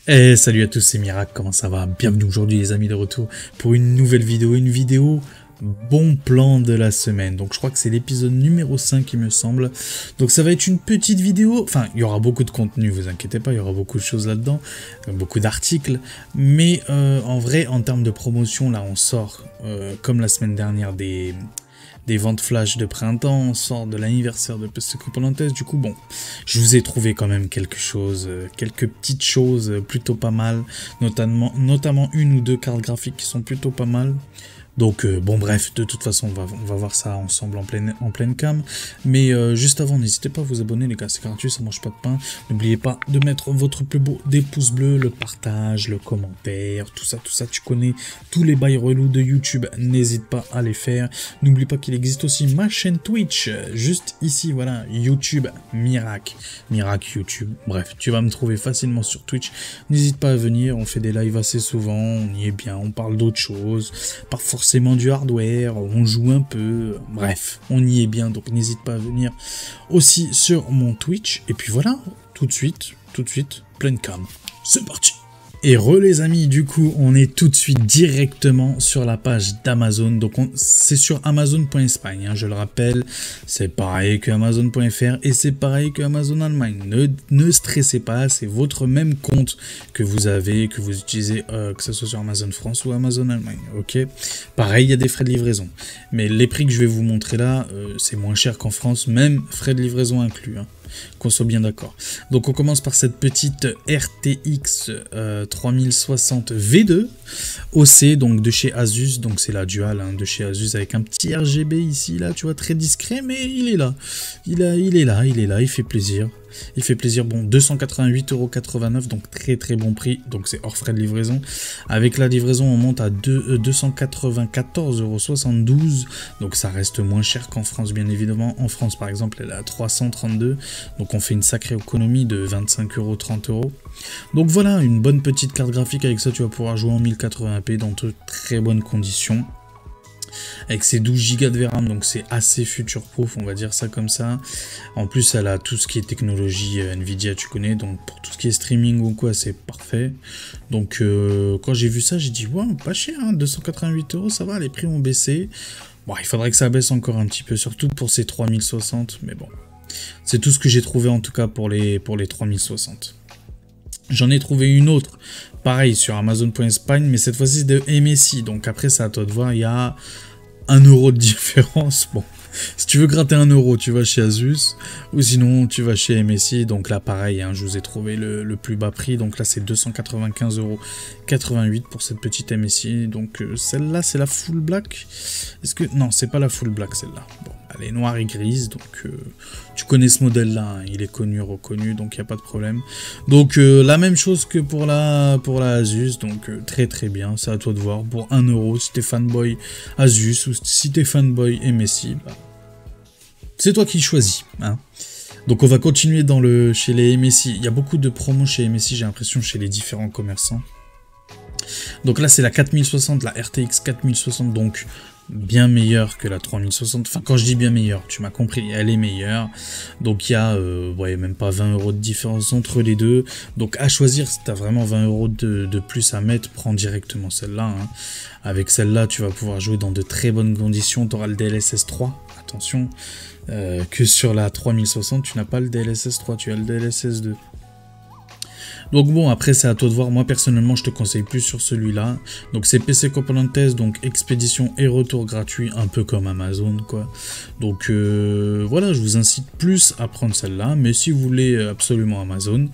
Et salut à tous, c'est Mirac, comment ça va? Bienvenue aujourd'hui les amis de retour pour une nouvelle vidéo, bon plan de la semaine. Donc je crois que c'est l'épisode numéro 5 il me semble. Donc ça va être une petite vidéo, enfin il y aura beaucoup de contenu, vous inquiétez pas, il y aura beaucoup de choses là-dedans, beaucoup d'articles. Mais en vrai, en termes de promotion, là on sort, comme la semaine dernière, des ventes flash de printemps, on sort de l'anniversaire de PC Coponantes. Du coup, bon, je vous ai trouvé quand même quelque chose, quelques petites choses plutôt pas mal, notamment une ou deux cartes graphiques qui sont plutôt pas mal. Donc bon bref, de toute façon on va voir ça ensemble en pleine cam. Mais juste avant, n'hésitez pas à vous abonner les gars, c'est gratuit, ça mange pas de pain. N'oubliez pas de mettre votre plus beau des pouces bleus, le partage, le commentaire, tout ça, tu connais tous les bails relous de YouTube, n'hésite pas à les faire. N'oublie pas qu'il existe aussi ma chaîne Twitch, juste ici, voilà, YouTube Mirac YouTube. Bref, tu vas me trouver facilement sur Twitch, n'hésite pas à venir, on fait des lives assez souvent, on y est bien, on parle d'autres choses, pas forcément du hardware, on joue un peu, bref, on y est bien, donc n'hésite pas à venir aussi sur mon Twitch, et puis voilà, tout de suite, pleine cam, c'est parti. Et les amis, du coup, on est tout de suite directement sur la page d'Amazon. Donc, c'est sur Amazon.Espagne, hein, je le rappelle. C'est pareil que Amazon.fr et c'est pareil que Amazon Allemagne. Ne stressez pas, c'est votre même compte que vous avez, que vous utilisez, que ce soit sur Amazon France ou Amazon Allemagne. Ok. Pareil, il y a des frais de livraison. Mais les prix que je vais vous montrer là, c'est moins cher qu'en France, même frais de livraison inclus. Hein. Qu'on soit bien d'accord. Donc on commence par cette petite RTX 3060 V2 OC, donc de chez Asus, donc c'est la dual hein, de chez Asus avec un petit RGB ici là, tu vois, très discret, mais il est là. Il est là, il fait plaisir. Il fait plaisir, bon, 288,89 €, donc très bon prix, donc c'est hors frais de livraison. Avec la livraison, on monte à 294,72 €, donc ça reste moins cher qu'en France, bien évidemment. En France, par exemple, elle est à 332, donc on fait une sacrée économie de 25 €, 30 €. Donc voilà, une bonne petite carte graphique, avec ça tu vas pouvoir jouer en 1080p dans de très bonnes conditions. Avec ses 12 Go de RAM, donc c'est assez future-proof, on va dire ça comme ça. En plus, elle a tout ce qui est technologie Nvidia, tu connais, donc pour tout ce qui est streaming ou quoi, c'est parfait. Donc quand j'ai vu ça, j'ai dit, wow, pas cher, hein, 288 €, ça va, les prix ont baissé. Bon, il faudrait que ça baisse encore un petit peu, surtout pour ces 3060, mais bon. C'est tout ce que j'ai trouvé en tout cas pour les 3060. J'en ai trouvé une autre, pareil, sur Amazon.Espagne, mais cette fois-ci de MSI. Donc après, c'est à toi de voir, il y a 1 € de différence. Bon, si tu veux gratter 1 €, tu vas chez Asus, ou sinon tu vas chez MSI. Donc là, pareil, hein, je vous ai trouvé le plus bas prix. Donc là, c'est 295,88 € pour cette petite MSI. Donc celle-là, c'est la full black. Est-ce que... Non, c'est pas la full black, celle-là. Bon, elle est noire et grise, donc tu connais ce modèle-là, hein, il est connu, reconnu, donc il n'y a pas de problème. Donc la même chose que pour la Asus, donc très bien, c'est à toi de voir. Pour 1 € si t'es fanboy Asus, ou si t'es fanboy MSI, bah, c'est toi qui choisis. Hein. Donc on va continuer chez les MSI. Il y a beaucoup de promos chez MSI, j'ai l'impression, chez les différents commerçants. Donc là c'est la 4060, la RTX 4060, donc bien meilleure que la 3060, enfin quand je dis bien meilleure, tu m'as compris, elle est meilleure, donc il y a ouais, même pas 20 € de différence entre les deux, donc à choisir, si tu as vraiment 20 € de plus à mettre, prends directement celle-là, hein. Avec celle-là tu vas pouvoir jouer dans de très bonnes conditions, tu auras le DLSS 3, attention, que sur la 3060 tu n'as pas le DLSS 3, tu as le DLSS 2. Donc bon, après c'est à toi de voir, moi personnellement je te conseille plus sur celui-là. Donc c'est PC Coponantes, donc expédition et retour gratuit, un peu comme Amazon quoi. Donc voilà, je vous incite plus à prendre celle-là, mais si vous voulez absolument Amazon,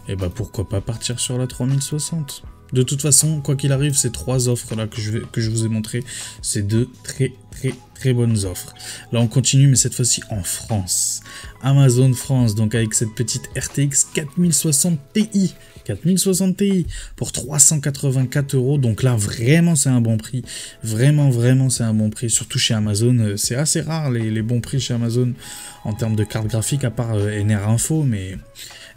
et bah pourquoi pas partir sur la 3060. De toute façon, quoi qu'il arrive, ces trois offres là que je vous ai montré, c'est de très bonnes offres. Là on continue, mais cette fois-ci en France. Amazon France, donc avec cette petite RTX 4060 Ti. 4060 Ti pour 384 €. Donc là vraiment c'est un bon prix. Vraiment c'est un bon prix. Surtout chez Amazon, c'est assez rare les bons prix chez Amazon en termes de cartes graphiques, à part NR Info, mais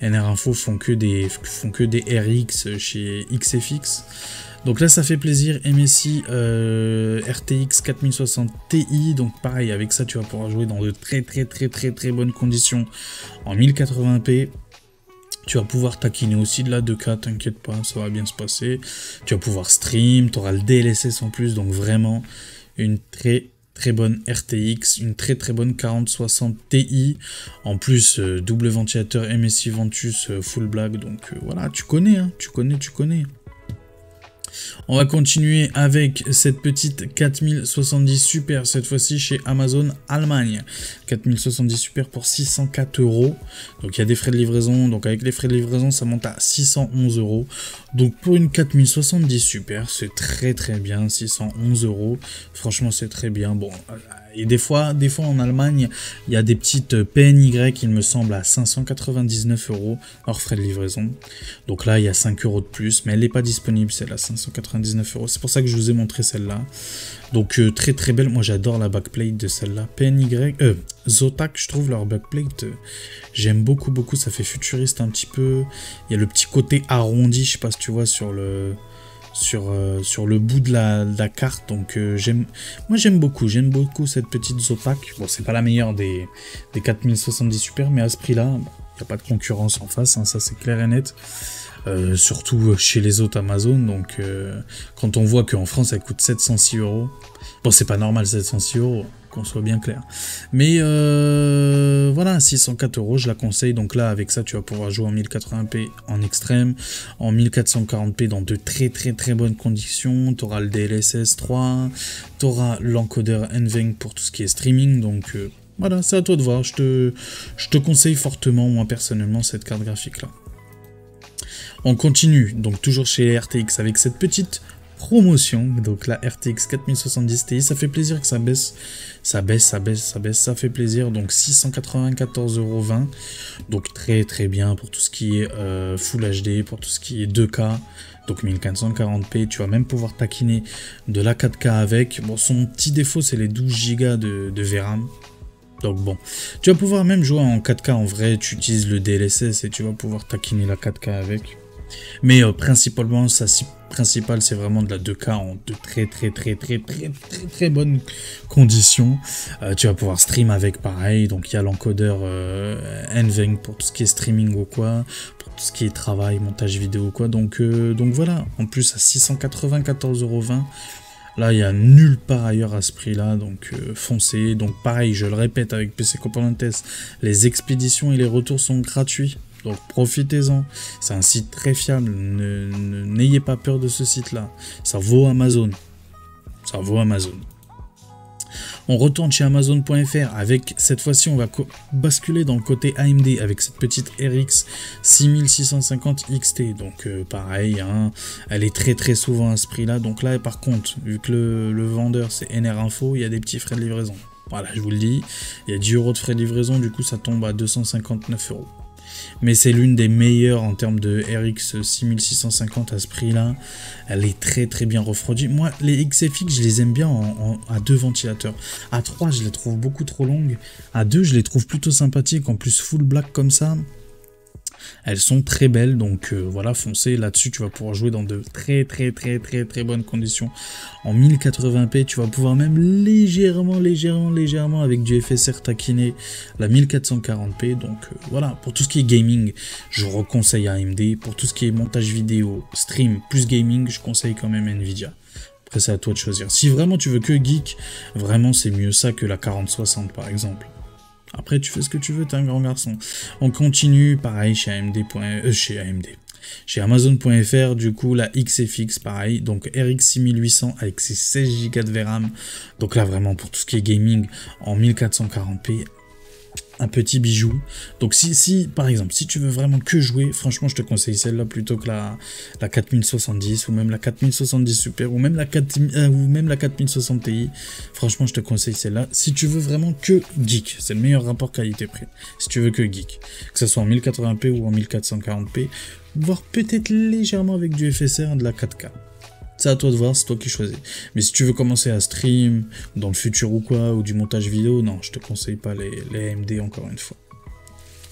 NR Info font que des RX chez XFX. Donc là ça fait plaisir. MSI RTX 4060 Ti, donc pareil, avec ça tu vas pouvoir jouer dans de très bonnes conditions en 1080p. Tu vas pouvoir taquiner aussi de la 2K, t'inquiète pas, ça va bien se passer. Tu vas pouvoir stream, tu auras le DLSS en plus, donc vraiment une très bonne RTX, une très bonne 4060 Ti. En plus, double ventilateur MSI Ventus full black, donc voilà, tu connais, hein, tu connais. On va continuer avec cette petite 4070 Super, cette fois-ci chez Amazon Allemagne. 4070 Super pour 604 €. Donc il y a des frais de livraison, donc avec les frais de livraison ça monte à 611 €. Donc pour une 4070 Super, c'est très bien, 611 €. Franchement c'est très bien. Bon, et des fois en Allemagne, il y a des petites PNY, il me semble, à 599 € hors frais de livraison. Donc là il y a 5 € de plus, mais elle n'est pas disponible celle-là, 599 €. C'est pour ça que je vous ai montré celle-là. Donc très belle, moi j'adore la backplate de celle-là. PNY, Zotac, je trouve leur backplate, j'aime beaucoup, ça fait futuriste un petit peu. Il y a le petit côté arrondi, je sais pas si tu vois sur le bout de la carte, donc j'aime beaucoup cette petite Zotac. Bon, c'est pas la meilleure des 4070 Super, mais à ce prix-là, il n'y a pas de concurrence en face, hein, ça c'est clair et net. Surtout chez les autres Amazon, donc quand on voit qu'en France elle coûte 706 €, bon c'est pas normal 706 €, qu'on soit bien clair, mais voilà, 604 €, je la conseille. Donc là avec ça tu vas pouvoir jouer en 1080p en extrême, en 1440p dans de très bonnes conditions. Tu auras le DLSS 3, tu auras l'encodeur NVENC pour tout ce qui est streaming, donc voilà, c'est à toi de voir. Je te conseille fortement, moi personnellement, cette carte graphique là. On continue, donc toujours chez RTX avec cette petite promotion, donc la RTX 4070 Ti, ça fait plaisir que ça baisse, ça fait plaisir. Donc 694,20 €, donc très bien pour tout ce qui est Full HD, pour tout ce qui est 2K, donc 1440p, tu vas même pouvoir taquiner de la 4K avec. Bon, son petit défaut c'est les 12 Go de VRAM. Donc bon, tu vas pouvoir même jouer en 4K en vrai, tu utilises le DLSS et tu vas pouvoir taquiner la 4K avec. Mais principalement, sa cible principale, c'est vraiment de la 2K en de très bonnes conditions. Tu vas pouvoir stream avec pareil, donc il y a l'encodeur NVENC pour tout ce qui est streaming ou quoi, pour tout ce qui est travail, montage vidéo ou quoi. Donc voilà, en plus à 694,20 €. Là, il y a nulle part ailleurs à ce prix-là, donc foncez. Donc pareil, je le répète, avec PC Componentes, les expéditions et les retours sont gratuits. Donc profitez-en, c'est un site très fiable, n'ayez pas peur de ce site-là. Ça vaut Amazon. On retourne chez Amazon.fr avec, cette fois-ci, on va basculer dans le côté AMD avec cette petite RX 6650 XT. Donc pareil, hein, elle est très souvent à ce prix-là. Donc là, par contre, vu que le vendeur c'est NR Info, il y a des petits frais de livraison. Voilà, je vous le dis, il y a 10 € de frais de livraison, du coup ça tombe à 259 €. Mais c'est l'une des meilleures en termes de RX 6650 à ce prix-là. Elle est très bien refroidie. Moi, les XFX, je les aime bien à 2 ventilateurs. À 3, je les trouve beaucoup trop longues. À 2, je les trouve plutôt sympathiques. En plus, full black comme ça. Elles sont très belles, donc voilà, foncez là-dessus, tu vas pouvoir jouer dans de très bonnes conditions. En 1080p, tu vas pouvoir même légèrement avec du FSR taquiner la 1440p. Donc voilà, pour tout ce qui est gaming, je reconseille AMD. Pour tout ce qui est montage vidéo, stream plus gaming, je conseille quand même Nvidia. Après, c'est à toi de choisir. Si vraiment tu veux que geek, vraiment c'est mieux ça que la 4060 par exemple. Après, tu fais ce que tu veux, t'es un grand garçon. On continue, pareil, chez Amazon.fr, du coup, la XFX, pareil. Donc, RX 6800 avec ses 16 Go de VRAM. Donc là, vraiment, pour tout ce qui est gaming, en 1440p, un petit bijou. Donc, si par exemple, si tu veux vraiment que jouer, franchement, je te conseille celle-là plutôt que la 4070 ou même la 4070 Super ou même la 4060 Ti. Franchement, je te conseille celle-là. Si tu veux vraiment que geek, c'est le meilleur rapport qualité-prix. Si tu veux que geek, que ce soit en 1080p ou en 1440p, voire peut-être légèrement avec du FSR de la 4K. C'est à toi de voir, c'est toi qui choisis. Mais si tu veux commencer à stream, dans le futur ou quoi, ou du montage vidéo, non, je te conseille pas les AMD encore une fois.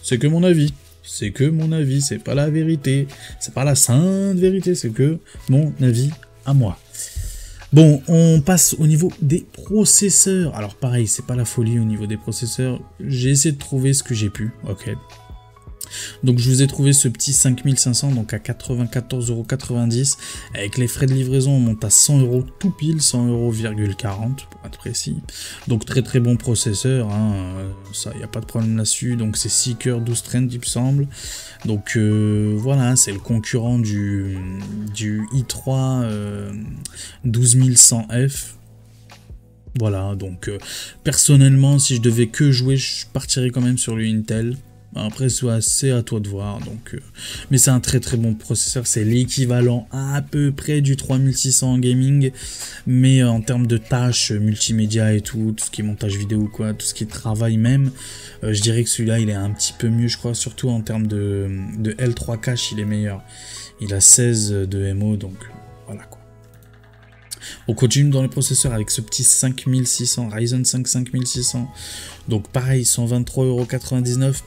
C'est que mon avis. C'est que mon avis, c'est pas la vérité. C'est pas la sainte vérité, c'est que mon avis à moi. Bon, on passe au niveau des processeurs. Alors pareil, c'est pas la folie au niveau des processeurs. J'ai essayé de trouver ce que j'ai pu, ok. Donc je vous ai trouvé ce petit 5500 donc à 94,90 €. Avec les frais de livraison, on monte à 100 € tout pile, 100,40 € pour être précis. Donc très très bon processeur, hein, ça il n'y a pas de problème là-dessus. Donc c'est 6 cœurs 12 trends il me semble. Donc voilà, c'est le concurrent du i3 12100F. Voilà, donc personnellement, si je devais que jouer, je partirais quand même sur le Intel. Après, c'est à toi de voir. Donc, mais c'est un très très bon processeur. C'est l'équivalent à peu près du 3600 en gaming. Mais en termes de tâches multimédia et tout ce qui est montage vidéo, quoi, tout ce qui est travail même, je dirais que celui-là, il est un petit peu mieux, je crois. Surtout en termes de L3 cache, il est meilleur. Il a 16 de MO, donc voilà quoi. On continue dans les processeurs avec ce petit 5600, Ryzen 5 5600. Donc pareil, 123,99 €.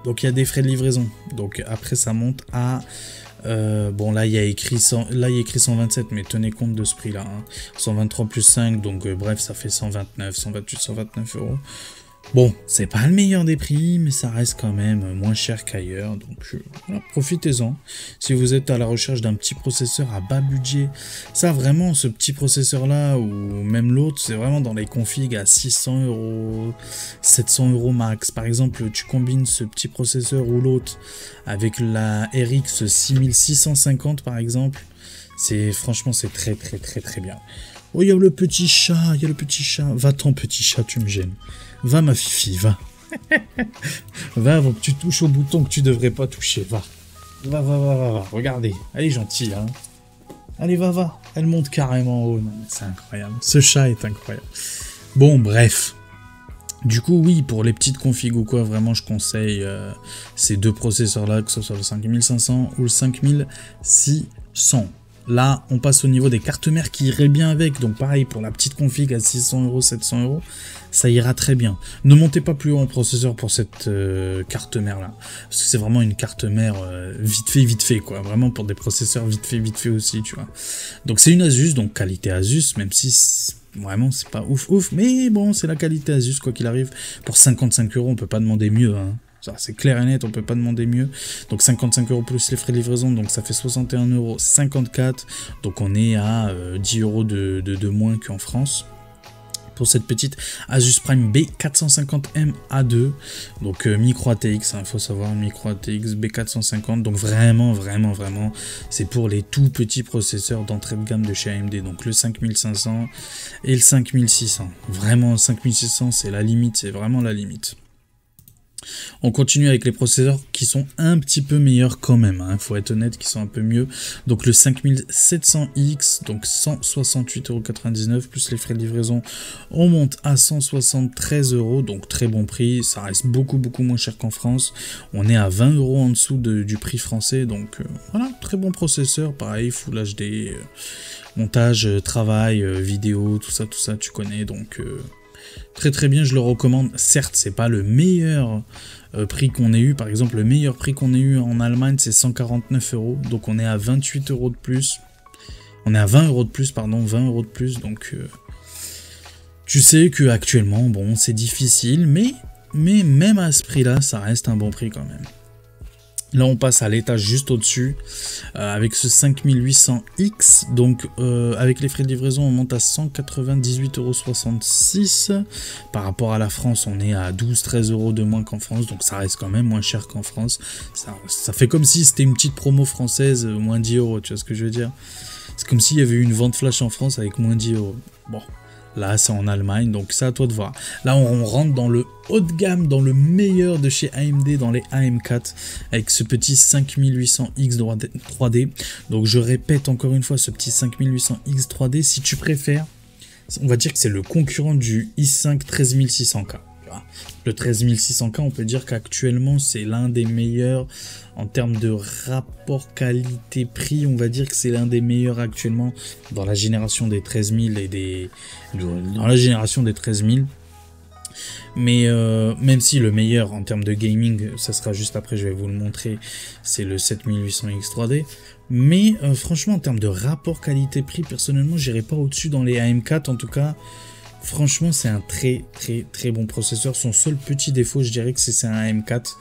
Donc il y a des frais de livraison. Donc après ça monte à... bon là il y a écrit 127, mais tenez compte de ce prix là. Hein. 123 plus 5, donc bref ça fait 129, 128, 129 €. Bon, c'est pas le meilleur des prix, mais ça reste quand même moins cher qu'ailleurs, donc voilà, profitez-en. Si vous êtes à la recherche d'un petit processeur à bas budget, ça vraiment, ce petit processeur-là, ou même l'autre, c'est vraiment dans les configs à 600 €, 700 € max. Par exemple, tu combines ce petit processeur ou l'autre avec la RX 6650 par exemple, franchement, c'est très très très très bien. Oh, il y a le petit chat, Va-t'en petit chat, tu me gênes. Va ma fifi, va. Va avant que tu touches au bouton que tu devrais pas toucher, va. Va. Regardez, elle est gentille, hein. Allez, va. Elle monte carrément en haut. C'est incroyable. Ce chat est incroyable. Bon, bref. Du coup, oui, pour les petites configs ou quoi, vraiment, je conseille ces deux processeurs-là, que ce soit le 5500 ou le 5600. Là, on passe au niveau des cartes mères qui iraient bien avec. Donc pareil, pour la petite config à 600 €, 700 €, ça ira très bien. Ne montez pas plus haut en processeur pour cette carte mère-là. Parce que c'est vraiment une carte mère vite fait, quoi. Vraiment pour des processeurs vite fait aussi, tu vois. Donc c'est une Asus, donc qualité Asus, même si... Vraiment, c'est pas ouf, mais bon, c'est la qualité Asus, quoi qu'il arrive. Pour 55 €, on peut pas demander mieux, hein. Ça, c'est clair et net, on peut pas demander mieux. Donc 55 € plus les frais de livraison, donc ça fait 61,54 €. Donc on est à 10 € de moins qu'en France. Pour cette petite Asus Prime B450M A2, donc micro ATX, il faut savoir, micro ATX B450, donc vraiment, c'est pour les tout petits processeurs d'entrée de gamme de chez AMD, donc le 5500 et le 5600. Vraiment, 5600, c'est la limite, c'est vraiment la limite. On continue avec les processeurs qui sont un petit peu meilleurs quand même, hein, faut être honnête, qui sont un peu mieux. Donc le 5700X, donc 168,99 € plus les frais de livraison, on monte à 173 €, donc très bon prix, ça reste beaucoup moins cher qu'en France. On est à 20 € en dessous du prix français, donc voilà, très bon processeur, pareil, Full HD, montage, travail, vidéo, tout ça, tu connais, donc... Très bien, je le recommande. Certes, c'est pas le meilleur prix qu'on ait eu. Par exemple, le meilleur prix qu'on ait eu en Allemagne, c'est 149 €. Donc on est à 28 € de plus. On est à 20 € de plus, pardon, 20 € de plus. Donc tu sais que actuellement, bon, c'est difficile, mais même à ce prix-là, ça reste un bon prix quand même. Là, on passe à l'étage juste au-dessus, avec ce 5800X, donc avec les frais de livraison, on monte à 198,66 €. Par rapport à la France, on est à 12-13 € de moins qu'en France, donc ça reste quand même moins cher qu'en France. Ça fait comme si c'était une petite promo française, moins 10 €, tu vois ce que je veux dire? C'est comme s'il y avait eu une vente flash en France avec moins 10 €. Bon. Là, c'est en Allemagne, donc c'est à toi de voir. Là, on rentre dans le haut de gamme, dans le meilleur de chez AMD, dans les AM4, avec ce petit 5800X 3D. Donc, je répète encore une fois, ce petit 5800X 3D, si tu préfères, on va dire que c'est le concurrent du i5 13600K. Le 13600K, on peut dire qu'actuellement, c'est l'un des meilleurs en termes de rapport qualité-prix. On va dire que c'est l'un des meilleurs actuellement dans la génération des 13000 et dans la génération des 13000. Mais même si le meilleur en termes de gaming, ça sera juste après, je vais vous le montrer, c'est le 7800X 3D. Mais franchement, en termes de rapport qualité-prix, personnellement, j'irai pas au-dessus dans les AM4, en tout cas. Franchement, c'est un très bon processeur. Son seul petit défaut, je dirais que c'est un M4.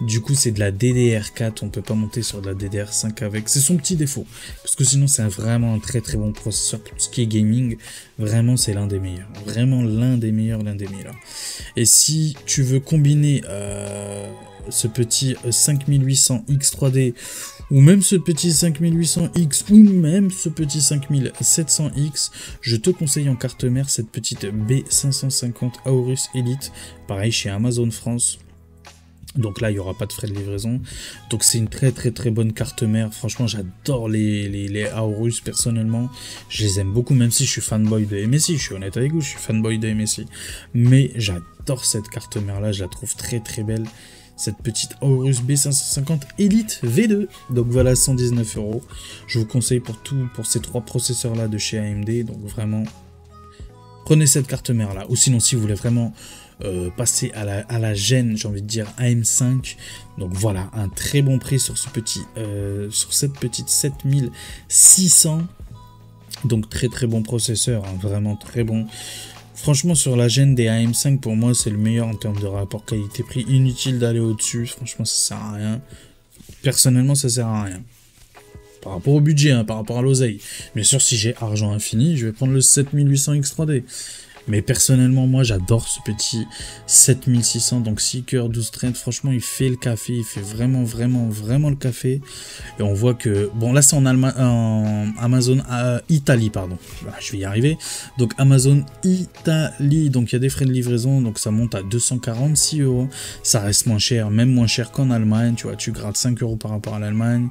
Du coup, c'est de la DDR4. On peut pas monter sur de la DDR5 avec. C'est son petit défaut. Parce que sinon, c'est vraiment un très bon processeur. Pour tout ce qui est gaming, vraiment, c'est l'un des meilleurs. Vraiment l'un des meilleurs. Et si tu veux combiner ce petit 5800X 3D ou même ce petit 5800X ou même ce petit 5700X, je te conseille en carte mère cette petite B550 Aorus Elite, pareil chez Amazon France. Donc là, il n'y aura pas de frais de livraison. Donc c'est une très bonne carte mère. Franchement, j'adore les Aorus personnellement. Je les aime beaucoup, même si je suis fanboy de MSI. Je suis honnête avec vous, je suis fanboy de MSI. Mais j'adore cette carte mère là, je la trouve très belle. Cette petite Aorus B550 Elite V2. Donc voilà, 119 €. Je vous conseille pour ces trois processeurs là de chez AMD. Donc vraiment, prenez cette carte mère là. Ou sinon, si vous voulez vraiment passer à la gêne, j'ai envie de dire AM5. Donc voilà, un très bon prix sur cette petite 7600. Donc très bon processeur, hein, vraiment très bon. Franchement, sur la gêne des AM5, pour moi, c'est le meilleur en termes de rapport qualité-prix. Inutile d'aller au-dessus. Franchement, ça sert à rien. Personnellement, ça sert à rien. Par rapport au budget, hein, par rapport à l'oseille. Bien sûr, si j'ai argent infini, je vais prendre le 7800X 3D. Mais personnellement, moi, j'adore ce petit 7600, donc 6 cœurs, 12 traînes. Franchement, il fait le café, il fait vraiment le café. Et on voit que, bon, là, c'est en Amazon Italie, pardon. Voilà, je vais y arriver. Donc, Amazon Italie, donc il y a des frais de livraison, donc ça monte à 246 €. Ça reste moins cher, même moins cher qu'en Allemagne. Tu vois, tu grattes 5 € par rapport à l'Allemagne.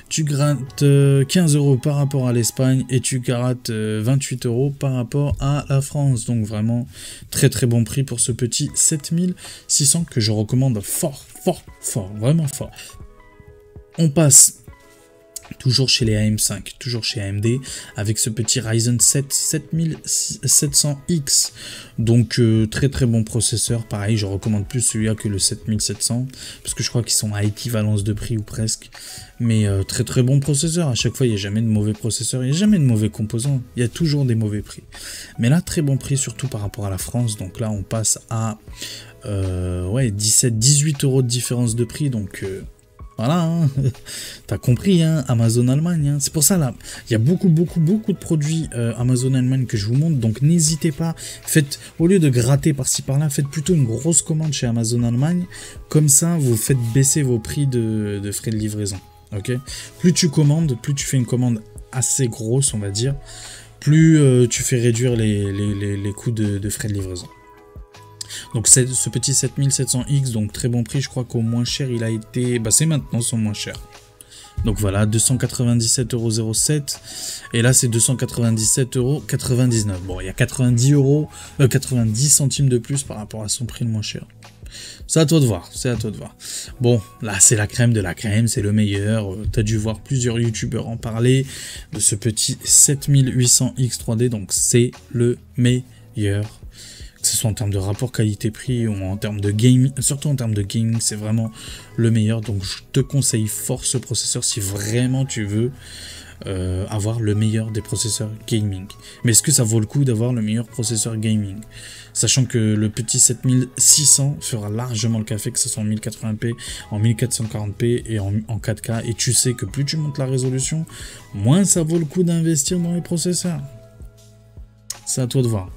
Tu grattes 15 € par rapport à l'Espagne. Et tu grattes 28 € par rapport à la France. Donc, vraiment très bon prix pour ce petit 7600 que je recommande fort, vraiment fort. On passe toujours chez les AM5, toujours chez AMD, avec ce petit Ryzen 7 7700X. Donc très bon processeur. Pareil, je recommande plus celui-là que le 7700, parce que je crois qu'ils sont à équivalence de prix ou presque. Mais très bon processeur. À chaque fois, il n'y a jamais de mauvais processeur, il n'y a jamais de mauvais composants. Il y a toujours des mauvais prix. Mais là, très bon prix, surtout par rapport à la France. Donc là, on passe à 18 € de différence de prix. Donc voilà, hein. T'as compris, hein, Amazon Allemagne. Hein. C'est pour ça, là, il y a beaucoup de produits Amazon Allemagne que je vous montre. Donc n'hésitez pas, faites, au lieu de gratter par-ci par-là, faites plutôt une grosse commande chez Amazon Allemagne. Comme ça, vous faites baisser vos prix de frais de livraison. Ok, plus tu commandes, plus tu fais une commande assez grosse, on va dire, plus tu fais réduire les coûts de frais de livraison. Donc ce petit 7700X, donc très bon prix, je crois qu'au moins cher il a été, c'est maintenant son moins cher. Donc voilà, 297,07 €, et là c'est 297,99 €. Bon, il y a 90 centimes de plus par rapport à son prix le moins cher. C'est à toi de voir, Bon, là c'est la crème de la crème, c'est le meilleur. T'as dû voir plusieurs youtubeurs en parler de ce petit 7800X 3D, donc c'est le meilleur. Que ce soit en termes de rapport qualité-prix ou en termes de gaming, surtout en termes de gaming, c'est vraiment le meilleur. Donc je te conseille fort ce processeur si vraiment tu veux avoir le meilleur des processeurs gaming. Mais est-ce que ça vaut le coup d'avoir le meilleur processeur gaming? Sachant que le petit 7600 fera largement le café, que ce soit en 1080p, en 1440p et en 4K. Et tu sais que plus tu montes la résolution, moins ça vaut le coup d'investir dans les processeurs. C'est à toi de voir.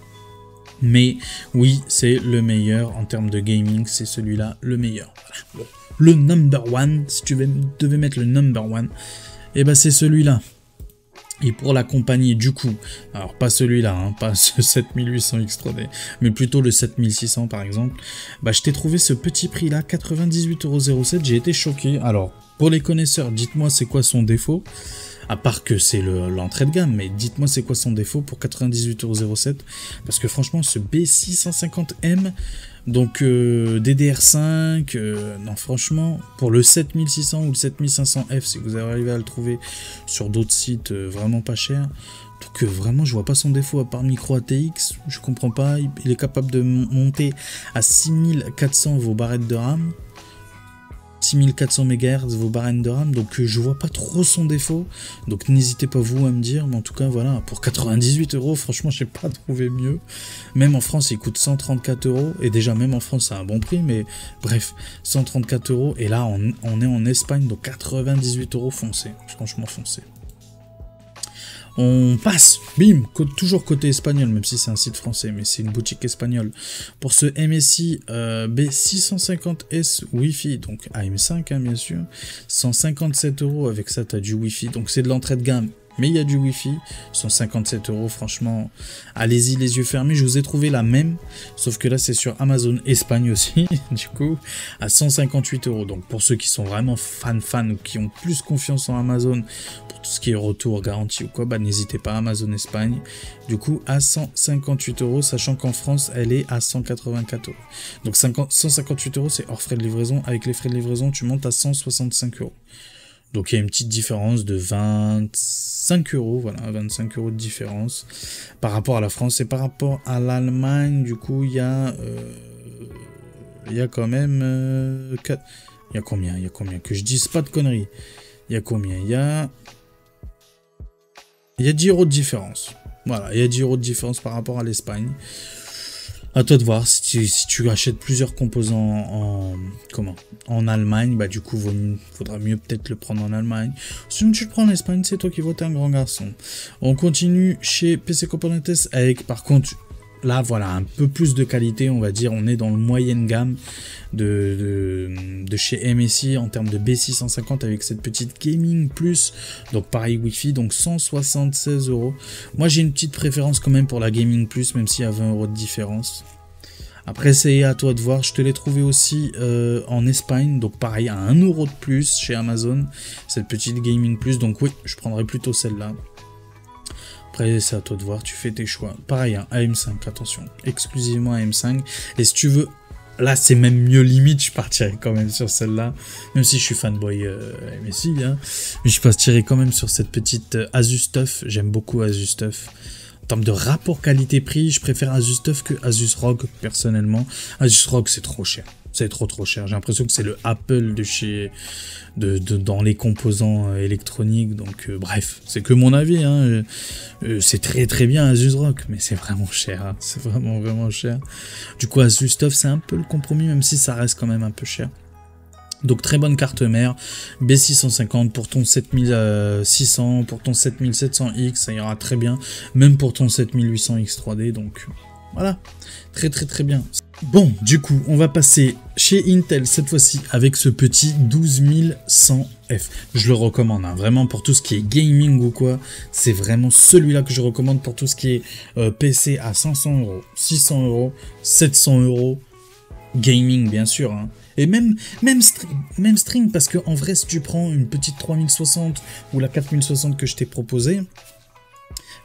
Mais oui, c'est le meilleur en termes de gaming, c'est celui-là le meilleur. Voilà. Le number one, si tu devais mettre le number one, et ben c'est celui-là. Et pour l'accompagner du coup, alors pas celui-là, hein, pas ce 7800X 3D, mais plutôt le 7600 par exemple, je t'ai trouvé ce petit prix là, 98,07 €, j'ai été choqué. Alors, pour les connaisseurs, dites-moi c'est quoi son défaut, à part que c'est l'entrée de gamme, mais dites-moi c'est quoi son défaut pour 98,07 €, parce que franchement ce B650M, donc DDR5, non franchement, pour le 7600 ou le 7500F, si vous arrivez à le trouver sur d'autres sites vraiment pas cher, donc vraiment je vois pas son défaut à part micro ATX, je comprends pas, il est capable de monter à 6400 vos barrettes de RAM. 6400 MHz, vos barèmes de RAM, donc je vois pas trop son défaut, donc n'hésitez pas vous à me dire, mais en tout cas voilà, pour 98 €, franchement j'ai pas trouvé mieux, même en France il coûte 134 €, et déjà même en France c'est un bon prix, mais bref, 134 €, et là on est en Espagne, donc 98 € foncé, franchement foncé. On passe, bim, toujours côté espagnol, même si c'est un site français, mais c'est une boutique espagnole. Pour ce MSI B650S Wi-Fi, donc AM5 hein, bien sûr, 157 € avec ça tu as du Wi-Fi, donc c'est de l'entrée de gamme. Mais il y a du Wi-Fi, 157 €, franchement, allez-y les yeux fermés, je vous ai trouvé la même, sauf que là c'est sur Amazon Espagne aussi, du coup, à 158 €. Donc pour ceux qui sont vraiment fans ou qui ont plus confiance en Amazon, pour tout ce qui est retour, garantie ou quoi, bah n'hésitez pas, Amazon Espagne, du coup à 158 €, sachant qu'en France elle est à 184 €. Donc 158 € c'est hors frais de livraison, avec les frais de livraison tu montes à 165 €. Donc il y a une petite différence de 25 €, voilà, 25 € de différence par rapport à la France. Et par rapport à l'Allemagne, du coup, il y a quand même 4... Il y a combien? Que je dise pas de conneries. Il y a combien? Il y a 10 € de différence. Voilà, il y a 10 € de différence par rapport à l'Espagne. À toi de voir, si tu achètes plusieurs composants en Allemagne, bah du coup, faudra mieux peut-être le prendre en Allemagne. Sinon, tu le prends en Espagne, c'est toi qui votes un grand garçon. On continue chez PC Componentes avec, par contre, là, voilà, un peu plus de qualité, on va dire. On est dans le moyenne gamme de chez MSI en termes de B650 avec cette petite Gaming Plus. Donc, pareil, Wi-Fi, donc 176 €. Moi, j'ai une petite préférence quand même pour la Gaming Plus, même s'il y a 20 € de différence. Après, c'est à toi de voir. Je te l'ai trouvé aussi en Espagne. Donc, pareil, à 1 € de plus chez Amazon. Cette petite Gaming Plus. Donc, oui, je prendrais plutôt celle-là. Après, c'est à toi de voir, tu fais tes choix. Pareil, hein, AM5, attention, exclusivement AM5. Et si tu veux, là, c'est même mieux limite, je partirais quand même sur celle-là. Même si je suis fanboy MSI, hein. Mais je partirais quand même sur cette petite ASUSTUF. J'aime beaucoup ASUSTUF. En termes de rapport qualité-prix, je préfère ASUSTUF que Asus ROG, personnellement. Asus ROG, c'est trop cher. C'est trop cher. J'ai l'impression que c'est le Apple de chez... dans les composants électroniques. Donc, bref, c'est que mon avis. Hein. C'est très bien Asus ROG, mais c'est vraiment cher. Hein. C'est vraiment cher. Du coup, ASUSTUF, c'est un peu le compromis, même si ça reste quand même un peu cher. Donc très bonne carte mère, B650 pour ton 7600, pour ton 7700X, ça ira très bien, même pour ton 7800X 3D, donc voilà, très bien. Bon, du coup, on va passer chez Intel cette fois-ci avec ce petit 12100F. Je le recommande, hein, vraiment pour tout ce qui est gaming ou quoi, c'est vraiment celui-là que je recommande pour tout ce qui est PC à 500 €, 600 €, 700 €, gaming bien sûr, hein. Et même string, parce que en vrai, si tu prends une petite 3060 ou la 4060 que je t'ai proposé,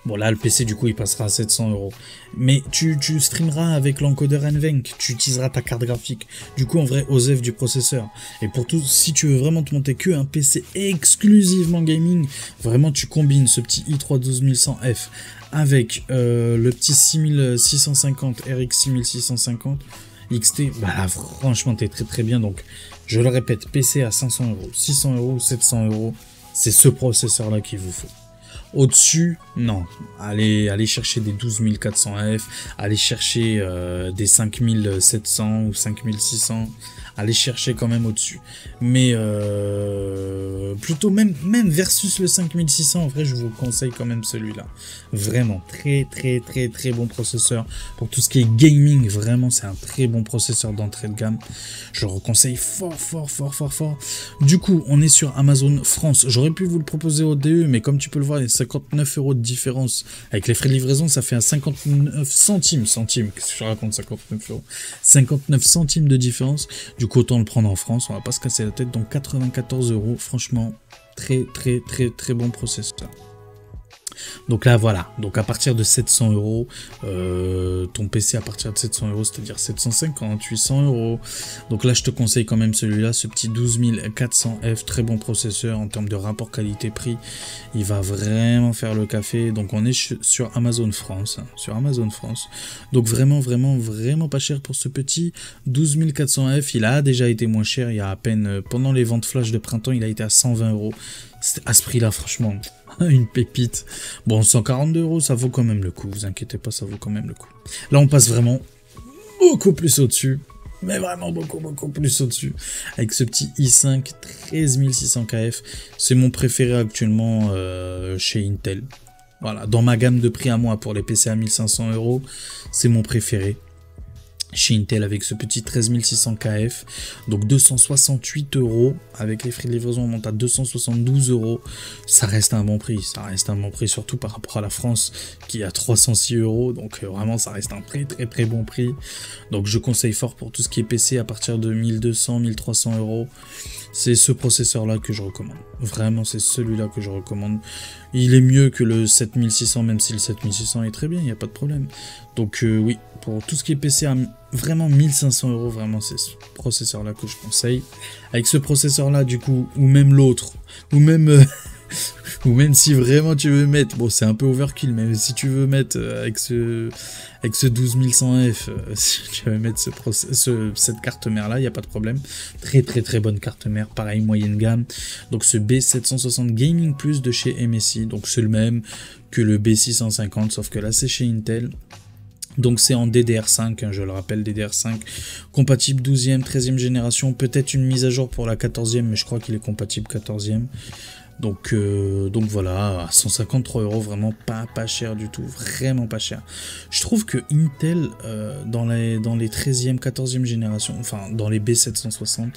bon là le PC du coup il passera à 700 €. Mais tu streameras avec l'encodeur NVENC, tu utiliseras ta carte graphique. Du coup en vrai, OSEF du processeur. Et pour tout, si tu veux vraiment te monter que un PC exclusivement gaming, vraiment tu combines ce petit i3 12100F avec le petit 6650 RX 6650 XT, bah là, franchement, t'es très bien. Donc, je le répète, PC à 500 €, 600 €, 700 €, c'est ce processeur-là qu'il vous faut. Au-dessus, non. Allez chercher des 12400F, allez chercher des 5700 ou 5600. Allez chercher quand même au-dessus. Mais plutôt même versus le 5600, en vrai, je vous conseille quand même celui-là. Vraiment, très bon processeur. Pour tout ce qui est gaming, vraiment, c'est un très bon processeur d'entrée de gamme. Je le conseille fort. Du coup, on est sur Amazon France. J'aurais pu vous le proposer au DE, mais comme tu peux le voir, il y a 59 € de différence. Avec les frais de livraison, ça fait un 59 centimes. Qu'est-ce que je raconte, 59 €? 59 centimes de différence. Du coup, autant le prendre en France, on va pas se casser la tête. Donc 94 €, franchement, très bon processeur. Donc là, voilà. Donc à partir de 700 euros, ton PC à partir de 700 euros, c'est-à-dire 750, 800 euros. Donc là, je te conseille quand même celui-là, ce petit 12400F, très bon processeur en termes de rapport qualité-prix. Il va vraiment faire le café. Donc on est sur Amazon France, hein, sur Amazon France. Donc vraiment, vraiment, vraiment pas cher pour ce petit 12400F. Il a déjà été moins cher. Il y a à peine, pendant les ventes flash de printemps, il a été à 120 euros. À ce prix-là, franchement, une pépite. Bon, 142 euros, ça vaut quand même le coup. Vous inquiétez pas, ça vaut quand même le coup. Là, on passe vraiment beaucoup plus au-dessus. Mais vraiment beaucoup, beaucoup plus au-dessus. Avec ce petit i5 13600KF. C'est mon préféré actuellement chez Intel. Voilà, dans ma gamme de prix à moi pour les PC à 1500 euros, c'est mon préféré. Chez Intel avec ce petit 13600KF, donc 268 euros, avec les frais de livraison on monte à 272 euros, ça reste un bon prix, surtout par rapport à la France qui est à 306 euros, donc vraiment ça reste un très bon prix, donc je conseille fort pour tout ce qui est PC à partir de 1200, 1300 euros, c'est ce processeur là que je recommande, vraiment c'est celui-là que je recommande, il est mieux que le 7600, même si le 7600 est très bien, il n'y a pas de problème, donc oui, pour tout ce qui est PC à vraiment 1500 euros, vraiment c'est ce processeur là que je conseille. Avec ce processeur là du coup, ou même l'autre, ou même ou même si vraiment tu veux mettre, bon c'est un peu overkill, mais si tu veux mettre avec ce 12100F, si tu veux mettre cette carte mère là, il n'y a pas de problème. Très bonne carte mère, pareil moyenne gamme. Donc ce B760 Gaming Plus de chez MSI, donc c'est le même que le B650, sauf que là c'est chez Intel. Donc c'est en DDR5, hein, je le rappelle, DDR5, compatible 12e, 13e génération, peut-être une mise à jour pour la 14e, mais je crois qu'il est compatible 14e. Donc voilà, à 153 euros, vraiment pas cher du tout, vraiment pas cher. Je trouve que Intel, dans les 13e, 14e génération, enfin dans les B760,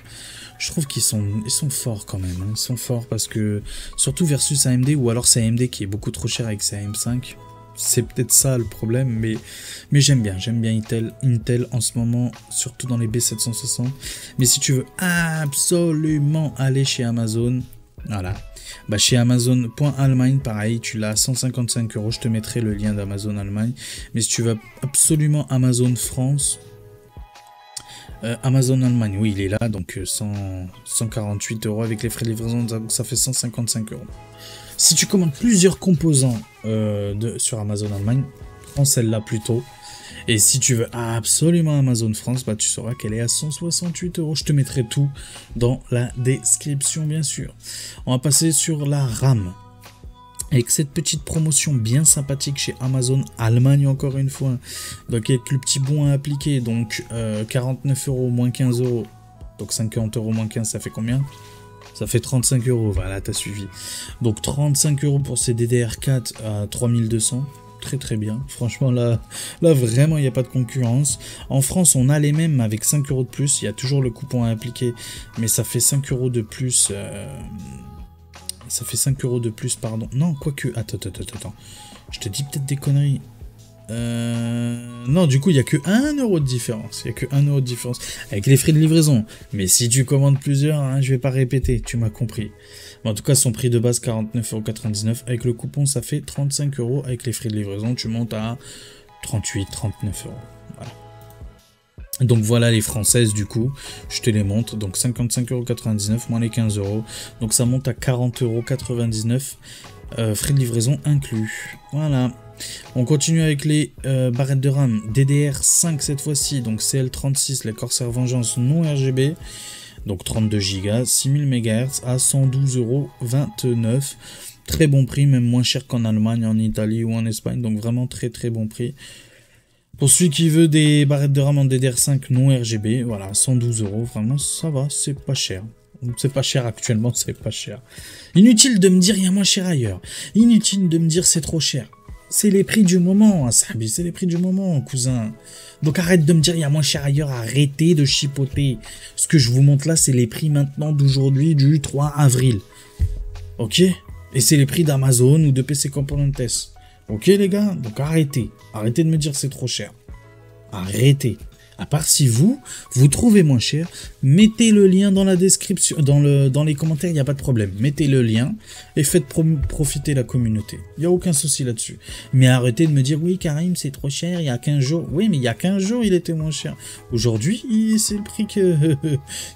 je trouve qu'ils sont forts quand même, hein, ils sont forts parce que, surtout versus AMD, ou alors c'est AMD qui est beaucoup trop cher avec sa AM5. C'est peut-être ça le problème, mais j'aime bien Intel en ce moment, surtout dans les B760. Mais si tu veux absolument aller chez Amazon, voilà, bah chez Amazon.Allemagne, pareil, tu l'as à 155 euros, je te mettrai le lien d'Amazon Allemagne. Mais si tu veux absolument Amazon France, Amazon Allemagne, oui, il est là, donc 148 euros avec les frais de livraison, donc ça fait 155 euros. Si tu commandes plusieurs composants sur Amazon Allemagne, prends celle-là plutôt. Et si tu veux absolument Amazon France, bah, tu sauras qu'elle est à 168 euros. Je te mettrai tout dans la description, bien sûr. On va passer sur la RAM. Avec cette petite promotion bien sympathique chez Amazon Allemagne, encore une fois. Donc avec le petit bon à appliquer, donc 49 euros moins 15 euros. Donc 50 euros moins 15, ça fait combien ? Ça fait 35 euros, voilà, t'as suivi. Donc 35 euros pour ces DDR4 à 3200. Très bien. Franchement, là vraiment, il n'y a pas de concurrence. En France, on a les mêmes avec 5 euros de plus. Il y a toujours le coupon à appliquer, mais ça fait 5 euros de plus. Ça fait 5 euros de plus, pardon. Non, quoique... Attends. Je te dis peut-être des conneries. Non, du coup, il n'y a que 1 euro de différence. Il n'y a que 1 euro de différence avec les frais de livraison. Mais si tu commandes plusieurs, hein, je vais pas répéter, tu m'as compris. Mais en tout cas, son prix de base, 49,99 €. Avec le coupon, ça fait 35 euros. Avec les frais de livraison, tu montes à 38, 39 euros. Voilà. Donc voilà les françaises, du coup, je te les montre. Donc 55,99 € moins les 15 euros. Donc ça monte à 40,99 €. Frais de livraison inclus. Voilà. On continue avec les barrettes de RAM DDR5 cette fois-ci, donc CL36, les Corsair Vengeance non RGB, donc 32 Go, 6000 MHz à 112,29 €. Très bon prix, même moins cher qu'en Allemagne, en Italie ou en Espagne, donc vraiment très bon prix. Pour celui qui veut des barrettes de RAM en DDR5 non RGB, voilà, 112 €, vraiment ça va, c'est pas cher. C'est pas cher actuellement, c'est pas cher. Inutile de me dire il y a moins cher ailleurs. Inutile de me dire c'est trop cher. C'est les prix du moment, Sabi, c'est les prix du moment, cousin. Donc arrête de me dire il y a moins cher ailleurs, arrêtez de chipoter. Ce que je vous montre là, c'est les prix maintenant d'aujourd'hui, du 3 avril. Ok? Et c'est les prix d'Amazon ou de PC Componentes. Ok les gars? Donc arrêtez. Arrêtez de me dire c'est trop cher. Arrêtez. À part si vous trouvez moins cher, mettez le lien dans la description, dans les commentaires, il n'y a pas de problème. Mettez le lien et faites profiter la communauté. Il n'y a aucun souci là-dessus. Mais arrêtez de me dire, oui, Karim, c'est trop cher, il y a 15 jours. Oui, mais il y a 15 jours, il était moins cher. Aujourd'hui, c'est le prix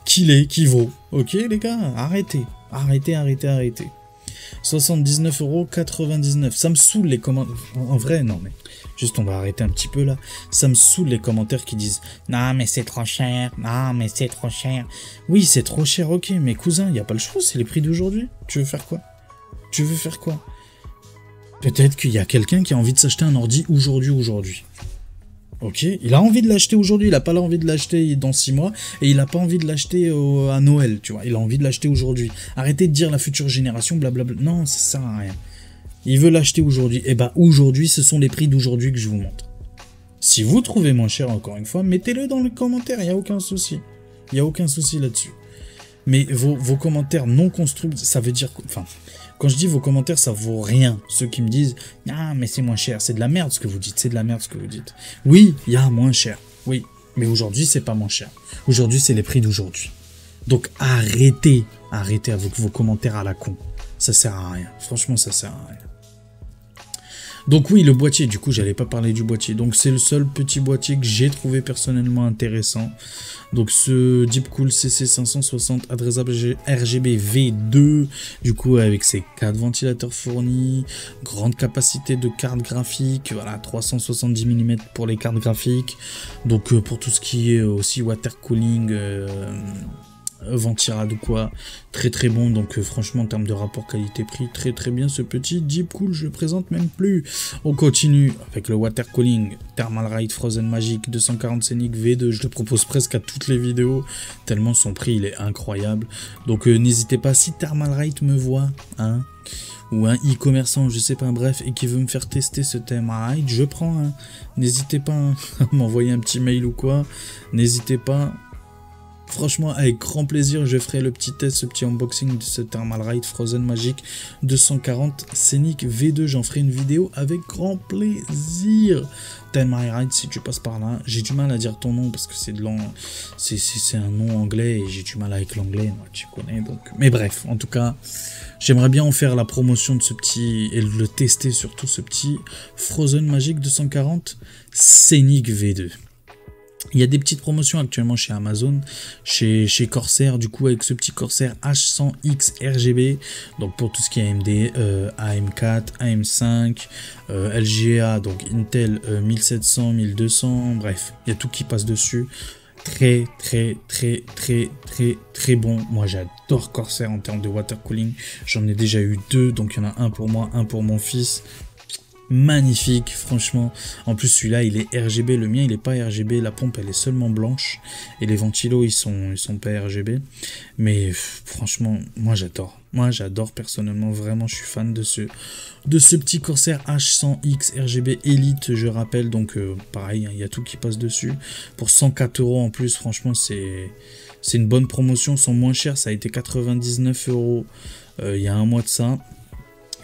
qu'il vaut. Ok, les gars, arrêtez. Arrêtez. 79,99 €. Ça me saoule les commentaires. En vrai, non, mais juste on va arrêter un petit peu là. Ça me saoule les commentaires qui disent non, mais c'est trop cher. Non, mais c'est trop cher. Oui, c'est trop cher, ok, mais cousin, il n'y a pas le choix, c'est les prix d'aujourd'hui. Tu veux faire quoi? Peut-être qu'il y a quelqu'un qui a envie de s'acheter un ordi aujourd'hui. Ok, il a envie de l'acheter aujourd'hui, il n'a pas envie de l'acheter dans 6 mois, et il n'a pas envie de l'acheter à Noël, tu vois, il a envie de l'acheter aujourd'hui. Arrêtez de dire la future génération, blablabla, non, ça sert à rien. Il veut l'acheter aujourd'hui, et bah aujourd'hui, ce sont les prix d'aujourd'hui que je vous montre. Si vous trouvez moins cher, encore une fois, mettez-le dans les commentaires, il n'y a aucun souci. Il n'y a aucun souci là-dessus. Mais vos commentaires non construits, ça veut dire... Enfin, quand je dis vos commentaires, ça vaut rien. Ceux qui me disent « Ah, mais c'est moins cher. » C'est de la merde ce que vous dites. C'est de la merde ce que vous dites. Oui, il y a moins cher. Oui, mais aujourd'hui, c'est pas moins cher. Aujourd'hui, c'est les prix d'aujourd'hui. Donc, arrêtez avec vos commentaires à la con. Ça sert à rien. Franchement, ça sert à rien. Donc oui, le boîtier, du coup, j'allais pas parler du boîtier. Donc c'est le seul petit boîtier que j'ai trouvé personnellement intéressant. Donc ce Deepcool CC560 adressable RGB V2, du coup avec ses 4 ventilateurs fournis, grande capacité de carte graphique, voilà, 370 mm pour les cartes graphiques. Donc pour tout ce qui est aussi water cooling, ventirad ou quoi, très bon. Donc franchement en termes de rapport qualité-prix, très bien ce petit Deepcool, je le présente même plus. On continue avec le water cooling Thermalright Frozen Magic 240 Scenic V2, je le propose presque à toutes les vidéos tellement son prix il est incroyable. Donc n'hésitez pas, si Thermalright me voit, hein, ou un e-commerçant, je sais pas, bref, et qui veut me faire tester ce Thermalright, je prends, hein. N'hésitez pas hein, à m'envoyer un petit mail ou quoi, n'hésitez pas. Franchement, avec grand plaisir, je ferai le petit test, ce petit unboxing de ce Thermalright Frozen Magic 240 Scenic V2. J'en ferai une vidéo avec grand plaisir. Thermalright, si tu passes par là, j'ai du mal à dire ton nom parce que c'est un nom anglais et j'ai du mal avec l'anglais, tu connais donc. Mais bref, en tout cas, j'aimerais bien en faire la promotion de ce petit et le tester surtout, ce petit Frozen Magic 240 Scenic V2. Il y a des petites promotions actuellement chez Amazon, chez Corsair, du coup avec ce petit Corsair H100X RGB, donc pour tout ce qui est AMD, AM4, AM5, LGA, donc Intel 1700, 1200, bref, il y a tout qui passe dessus. Très bon. Moi j'adore Corsair en termes de water cooling, j'en ai déjà eu 2, donc il y en a un pour moi, un pour mon fils. Magnifique, franchement. En plus celui-là il est RGB, le mien il est pas RGB, la pompe elle est seulement blanche et les ventilos ils sont pas RGB, mais franchement moi j'adore personnellement, vraiment je suis fan de ce petit Corsair H100X RGB Elite, je rappelle. Donc pareil, il y a tout qui passe dessus pour 104 € en plus. Franchement c'est une bonne promotion, sont moins chers, ça a été 99 € il y a un mois de ça.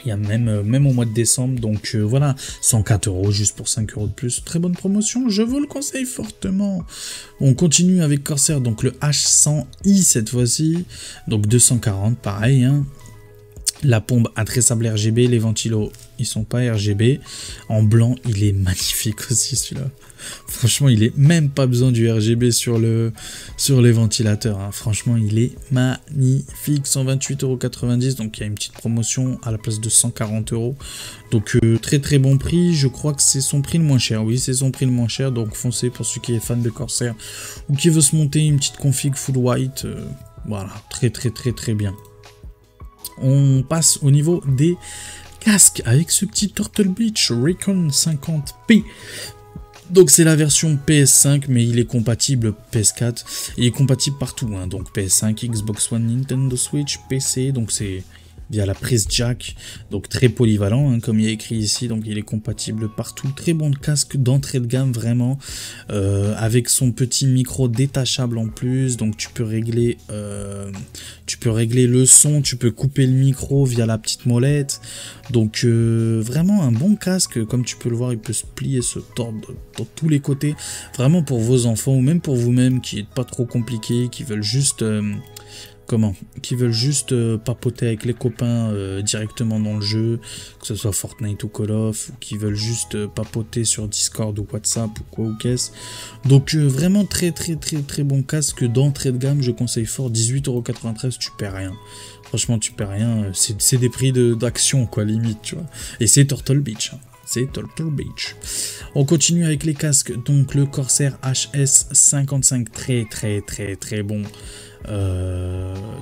Il y a même au mois de décembre, donc voilà, 104 € juste pour 5 € de plus. Très bonne promotion, je vous le conseille fortement. On continue avec Corsair, donc le H100i cette fois-ci, donc 240, pareil, hein. La pompe adressable RGB, les ventilos ils sont pas RGB. En blanc il est magnifique aussi celui-là. Franchement il est même pas besoin du RGB sur les ventilateurs, hein. Franchement il est magnifique. 128,90 €, donc il y a une petite promotion à la place de 140 €. Donc très bon prix, je crois que c'est son prix le moins cher. Oui c'est son prix le moins cher, donc foncez pour ceux qui est fan de Corsair ou qui veut se monter une petite config full white. Voilà, très bien. On passe au niveau des casques avec ce petit Turtle Beach Recon 50P. Donc c'est la version PS5 mais il est compatible PS4. Il est compatible partout, hein. Donc PS5, Xbox One, Nintendo Switch, PC. Donc c'est via la prise jack, donc très polyvalent hein, comme il est écrit ici, donc il est compatible partout, très bon casque d'entrée de gamme vraiment, avec son petit micro détachable en plus, donc tu peux régler le son, tu peux couper le micro via la petite molette, donc vraiment un bon casque, comme tu peux le voir il peut se plier, se tordre dans tous les côtés, vraiment pour vos enfants ou même pour vous-même qui n'êtes pas trop compliqué, qui veulent juste papoter avec les copains directement dans le jeu, que ce soit Fortnite ou Call of, ou qui veulent juste papoter sur Discord ou WhatsApp ou quoi ou qu'est-ce. Donc vraiment très bon casque d'entrée de gamme, je conseille fort, 18,93 €, tu perds rien. Franchement tu perds rien, c'est des prix d'action quoi limite, tu vois. Et c'est Turtle Beach, hein. C'est Turtle Beach. On continue avec les casques, donc le Corsair HS55, très bon.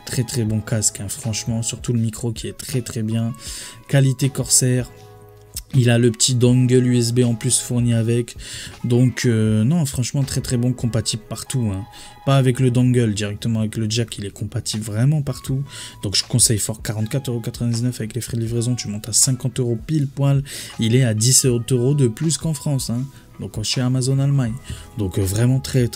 Très bon casque hein, franchement, surtout le micro qui est très bien, qualité Corsair, il a le petit dongle USB en plus fourni avec, donc non franchement très bon, compatible partout hein. Pas avec le dongle, directement avec le jack, il est compatible vraiment partout, donc je conseille fort, 44,99 € avec les frais de livraison, tu montes à 50 € pile poil, il est à 10 € de plus qu'en France hein. Donc chez Amazon Allemagne, donc vraiment très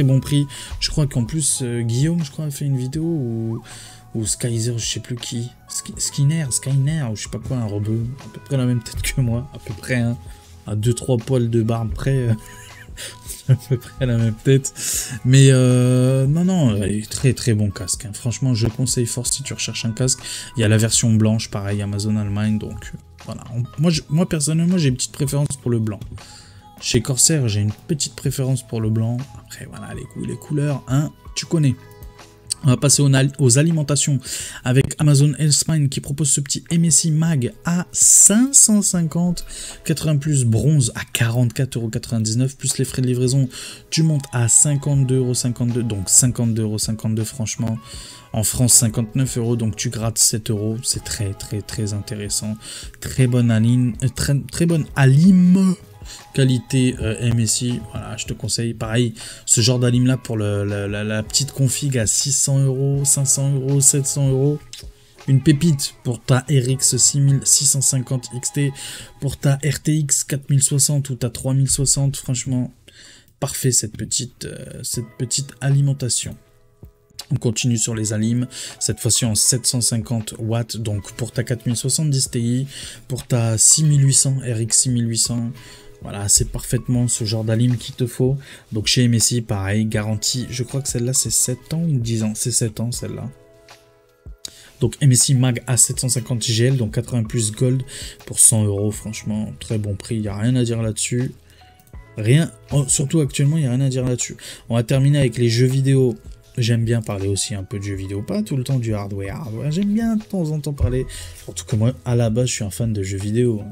bon prix. Je crois qu'en plus Guillaume a fait une vidéo ou Skyzer, je sais plus qui, Skyner ou je sais pas quoi, un robot à peu près la même tête que moi, à peu près hein, à 2-3 poils de barbe près, à peu près la même tête, mais non, très bon casque hein. Franchement je conseille fort si tu recherches un casque. Il y a la version blanche, pareil Amazon Allemagne, donc voilà. Moi personnellement j'ai une petite préférence pour le blanc. Chez Corsair, j'ai une petite préférence pour le blanc. Après, voilà, les couleurs, hein, tu connais. On va passer aux alimentations avec Amazon Espagne qui propose ce petit MSI Mag à 550, 80 plus bronze à 44,99 €, plus les frais de livraison, tu montes à 52,52 €, donc 52,52 € franchement. En France, 59 €, donc tu grattes 7 €, c'est très intéressant. Très bonne alim. Qualité MSI, voilà, je te conseille. Pareil, ce genre d'alim là pour la petite config à 600 €, 500 €, 700 €. Une pépite pour ta RX 6650 XT, pour ta RTX 4060 ou ta 3060. Franchement, parfait cette petite alimentation. On continue sur les alims, cette fois-ci en 750 watts, donc pour ta 4070 Ti, pour ta 6800, RX 6800, voilà, c'est parfaitement ce genre d'alim qu'il te faut. Donc chez MSI, pareil, garantie, je crois que celle-là c'est 7 ans ou 10 ans, c'est 7 ans celle-là. Donc MSI Mag A750 GL, donc 80 plus Gold pour 100 €, franchement, très bon prix, il n'y a rien à dire là-dessus. Surtout actuellement, il n'y a rien à dire là-dessus. On va terminer avec les jeux vidéo. J'aime bien parler aussi un peu de jeux vidéo, pas tout le temps du hardware. J'aime bien de temps en temps parler. En tout cas, moi, à la base, je suis un fan de jeux vidéo.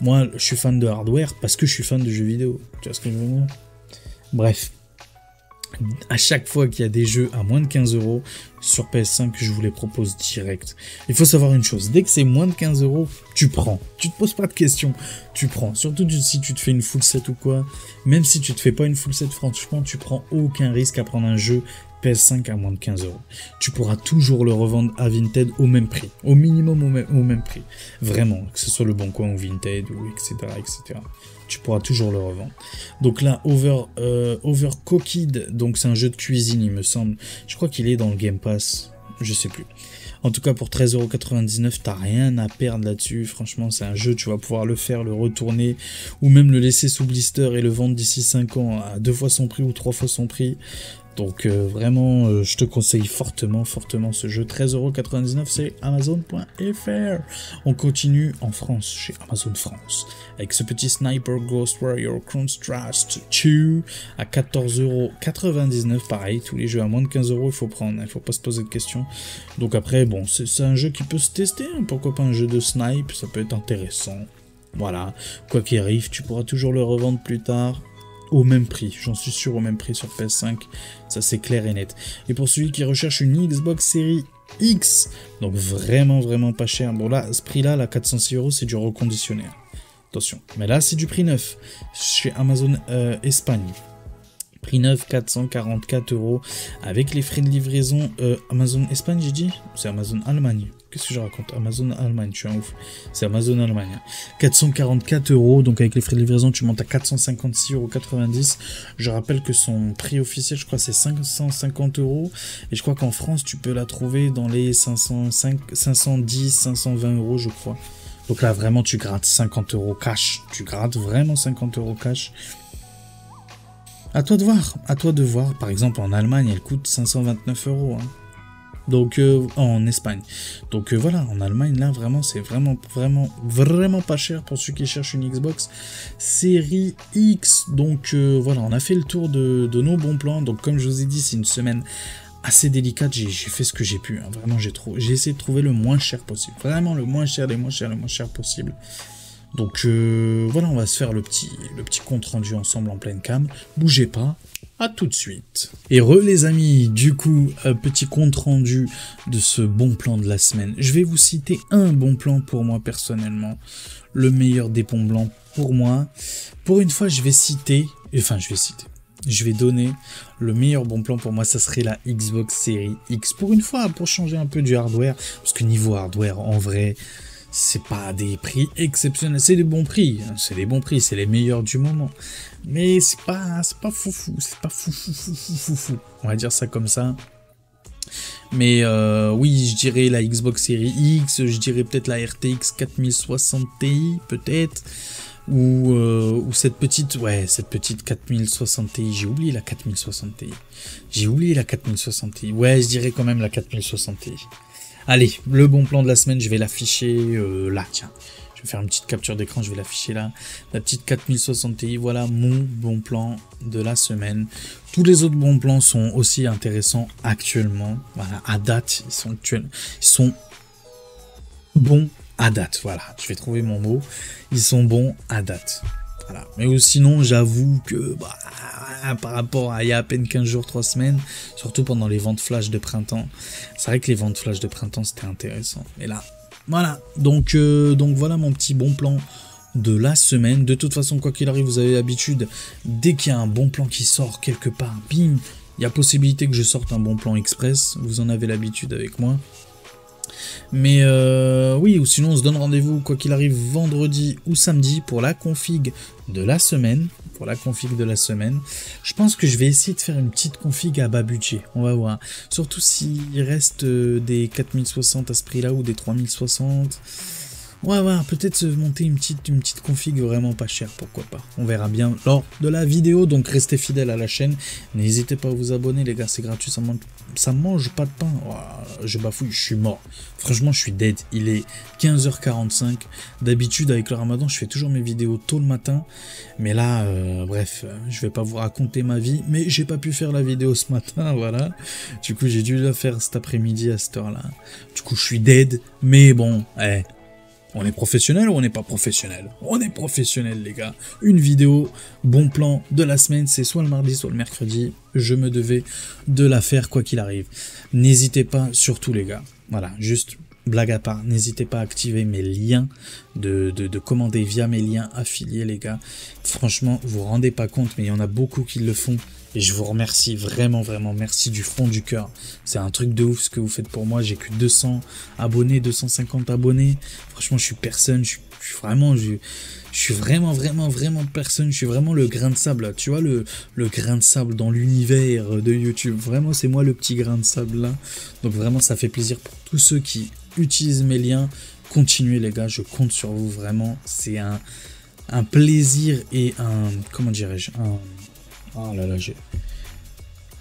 Moi, je suis fan de hardware parce que je suis fan de jeux vidéo. Tu vois ce que je veux dire? Bref. À chaque fois qu'il y a des jeux à moins de 15 € sur PS5, je vous les propose direct. Il faut savoir une chose, dès que c'est moins de 15 €, tu prends. Tu te poses pas de questions, tu prends. Surtout si tu te fais une full set ou quoi. Même si tu te fais pas une full set, franchement, tu prends aucun risque à prendre un jeu PS5 à moins de 15 €. Tu pourras toujours le revendre à Vinted au même prix. Au minimum au même prix. Vraiment, que ce soit le Bon Coin ou Vinted, ou etc. Tu pourras toujours le revendre. Donc là, Overcooked, donc c'est un jeu de cuisine, il me semble. Je crois qu'il est dans le Game Pass, je sais plus. En tout cas, pour 13,99 €, t'as rien à perdre là-dessus. Franchement, c'est un jeu, tu vas pouvoir le faire, le retourner, ou même le laisser sous blister et le vendre d'ici 5 ans à 2 fois son prix ou 3 fois son prix. Donc vraiment, je te conseille fortement ce jeu. 13,99 €, c'est Amazon.fr. On continue en France, chez Amazon France, avec ce petit Sniper Ghost Warrior Contrast 2 à 14,99 €. Pareil, tous les jeux à moins de 15 €, il faut prendre, il faut pas se poser de questions. Donc après, bon, c'est un jeu qui peut se tester, hein. Pourquoi pas un jeu de snipe, ça peut être intéressant. Voilà, quoi qu'il arrive, tu pourras toujours le revendre plus tard. Au même prix, j'en suis sûr, au même prix sur PS5, ça c'est clair et net. Et pour celui qui recherche une Xbox Series X, donc vraiment pas cher, bon là, ce prix là, 406 €, c'est du reconditionné, attention. Mais là c'est du prix neuf, chez Amazon Espagne. Prix neuf, 444 € avec les frais de livraison Amazon Espagne, j'ai dit? C'est Amazon Allemagne. Qu'est-ce que je raconte? Amazon Allemagne, je suis un ouf. C'est Amazon Allemagne. 444 €, donc avec les frais de livraison, tu montes à 456,90 €. Je rappelle que son prix officiel, je crois, c'est 550 €. Et je crois qu'en France, tu peux la trouver dans les 510, 520 €, je crois. Donc là, vraiment, tu grattes 50 € cash. Tu grattes vraiment 50 € cash. À toi de voir. Par exemple, en Allemagne, elle coûte 529 €. Hein. Donc, en Espagne. Donc voilà, en Allemagne, là, vraiment, c'est vraiment pas cher pour ceux qui cherchent une Xbox Série X. Donc voilà, on a fait le tour de nos bons plans. Donc comme je vous ai dit, c'est une semaine assez délicate. J'ai fait ce que j'ai pu. Hein. Vraiment, j'ai essayé de trouver le moins cher possible. Vraiment le moins cher possible. Donc voilà, on va se faire le petit compte rendu ensemble en pleine cam. Bougez pas, à tout de suite. Et les amis, du coup, petit compte rendu de ce bon plan de la semaine. Je vais vous citer un bon plan pour moi personnellement. Le meilleur des bons plans pour moi. Pour une fois, je vais donner le meilleur bon plan pour moi, ça serait la Xbox Series X. Pour une fois, pour changer un peu du hardware, parce que niveau hardware, en vrai, c'est pas des prix exceptionnels, c'est des bons prix, c'est les meilleurs du moment. Mais c'est pas foufou, on va dire ça comme ça. Mais oui, je dirais la Xbox Series X, je dirais peut-être la RTX 4060 Ti, peut-être. Ou cette petite 4060 Ti, j'ai oublié la 4060 Ti. Ouais, je dirais quand même la 4060 Ti. Allez, le bon plan de la semaine, je vais l'afficher là, tiens. Je vais faire une petite capture d'écran, je vais l'afficher là. La petite 4060 Ti, voilà mon bon plan de la semaine. Tous les autres bons plans sont aussi intéressants actuellement. Voilà, à date, ils sont bons à date. Voilà, je vais trouver mon mot. Ils sont bons à date. Voilà. Mais sinon, j'avoue que par rapport à il y a à peine 15 jours, 3 semaines, surtout pendant les ventes flash de printemps, c'est vrai que les ventes flash de printemps, c'était intéressant. Mais là, voilà. Donc voilà mon petit bon plan de la semaine. De toute façon, quoi qu'il arrive, vous avez l'habitude, dès qu'il y a un bon plan qui sort quelque part, bim, il y a possibilité que je sorte un bon plan express. Vous en avez l'habitude avec moi. Mais oui, ou sinon on se donne rendez-vous quoi qu'il arrive vendredi ou samedi pour la config de la semaine. Je pense que je vais essayer de faire une petite config à bas budget. On va voir. Surtout s'il reste des 4060 à ce prix-là ou des 3060. On va voir, peut-être se monter une petite config vraiment pas chère, pourquoi pas. On verra bien lors de la vidéo, donc restez fidèles à la chaîne. N'hésitez pas à vous abonner, les gars, c'est gratuit, ça mange pas de pain. Oh, je bafouille, je suis mort. Franchement, je suis dead. Il est 15h45. D'habitude, avec le ramadan, je fais toujours mes vidéos tôt le matin. Mais là, bref, je vais pas vous raconter ma vie, mais j'ai pas pu faire la vidéo ce matin, voilà. Du coup, j'ai dû la faire cet après-midi à cette heure-là. Du coup, je suis dead, mais bon, on est professionnel ou on n'est pas professionnel? On est professionnel, les gars. Une vidéo, bon plan de la semaine, c'est soit le mardi, soit le mercredi. Je me devais de la faire quoi qu'il arrive. N'hésitez pas, surtout les gars. Voilà, juste blague à part, n'hésitez pas à activer mes liens, de commander via mes liens affiliés, les gars. Franchement, vous vous rendez pas compte, mais il y en a beaucoup qui le font. Et je vous remercie vraiment, merci du fond du cœur. C'est un truc de ouf ce que vous faites pour moi. J'ai que 200 abonnés, 250 abonnés. Franchement, je suis personne. Je suis vraiment personne. Je suis vraiment le grain de sable, là. Tu vois, le grain de sable dans l'univers de YouTube. Vraiment, c'est moi le petit grain de sable, là. Donc vraiment, ça fait plaisir pour tous ceux qui utilisent mes liens. Continuez, les gars. Je compte sur vous, vraiment. C'est un plaisir et comment dirais-je, oh là là, j'ai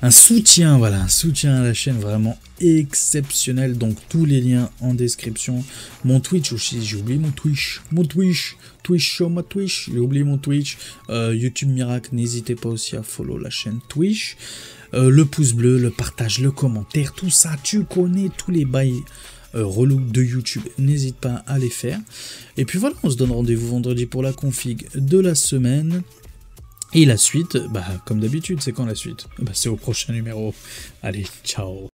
un soutien, voilà, un soutien à la chaîne vraiment exceptionnel. Donc tous les liens en description. Mon Twitch aussi, j'ai oublié mon Twitch, show ma Twitch, j'ai oublié mon Twitch. YouTube Miracle, n'hésitez pas aussi à follow la chaîne Twitch. Le pouce bleu, le partage, le commentaire, tout ça, tu connais tous les bails relou de YouTube, n'hésite pas à les faire. Et puis voilà, on se donne rendez-vous vendredi pour la config de la semaine. Et la suite, comme d'habitude, c'est quand la suite? C'est au prochain numéro. Allez, ciao.